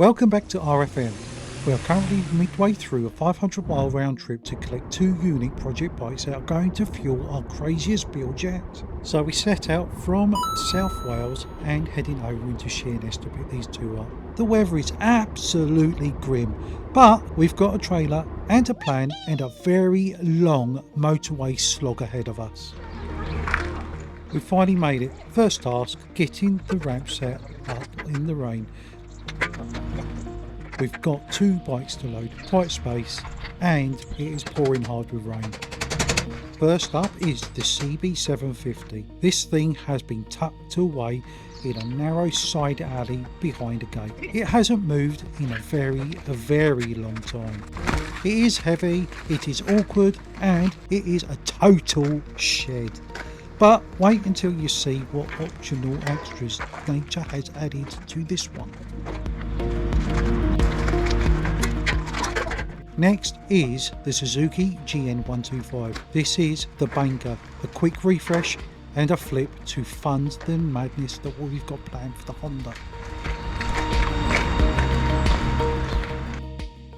Welcome back to RFM. We are currently midway through a 500-mile round trip to collect two unique project bikes that are going to fuel our craziest build yet. So we set out from South Wales and heading over into Sheerness to pick these two up. The weather is absolutely grim, but we've got a trailer and a plan and a very long motorway slog ahead of us. We finally made it. First task, getting the ramp set up in the rain. We've got two bikes to load, tight space, and it is pouring hard with rain. First up is the CB750. This thing has been tucked away in a narrow side alley behind a gate. It hasn't moved in a very long time. It is heavy, it is awkward, and it is a total shed. But wait until you see what optional extras nature has added to this one. Next is the Suzuki GN125. This is the banker, a quick refresh and a flip to fund the madness that we've got planned for the Honda.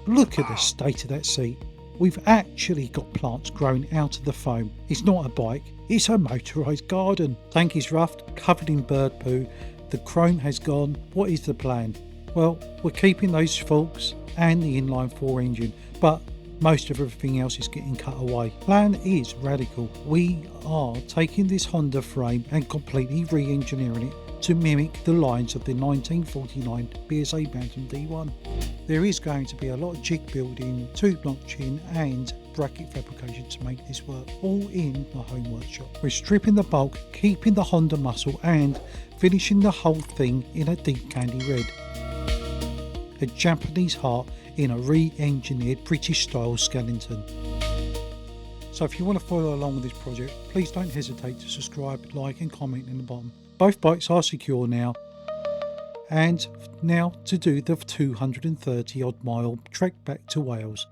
Look at the state of that seat. We've actually got plants growing out of the foam. It's not a bike, it's a motorised garden. Tank is roughed, covered in bird poo. The chrome has gone. What is the plan? Well, we're keeping those forks and the inline 4 engine, but most of everything else is getting cut away. Plan is radical. We are taking this Honda frame and completely re-engineering it to mimic the lines of the 1949 BSA Bantam D1. There is going to be a lot of jig building, tube notching and bracket fabrication to make this work, all in my home workshop. We're stripping the bulk, keeping the Honda muscle and finishing the whole thing in a deep candy red. A Japanese heart in a re-engineered British style skeleton. So if you want to follow along with this project, please don't hesitate to subscribe, like and comment in the bottom. Both bikes are secure now. And now to do the 230 odd mile trek back to Wales.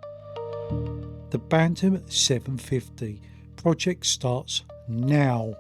The Bantam 750 project starts now.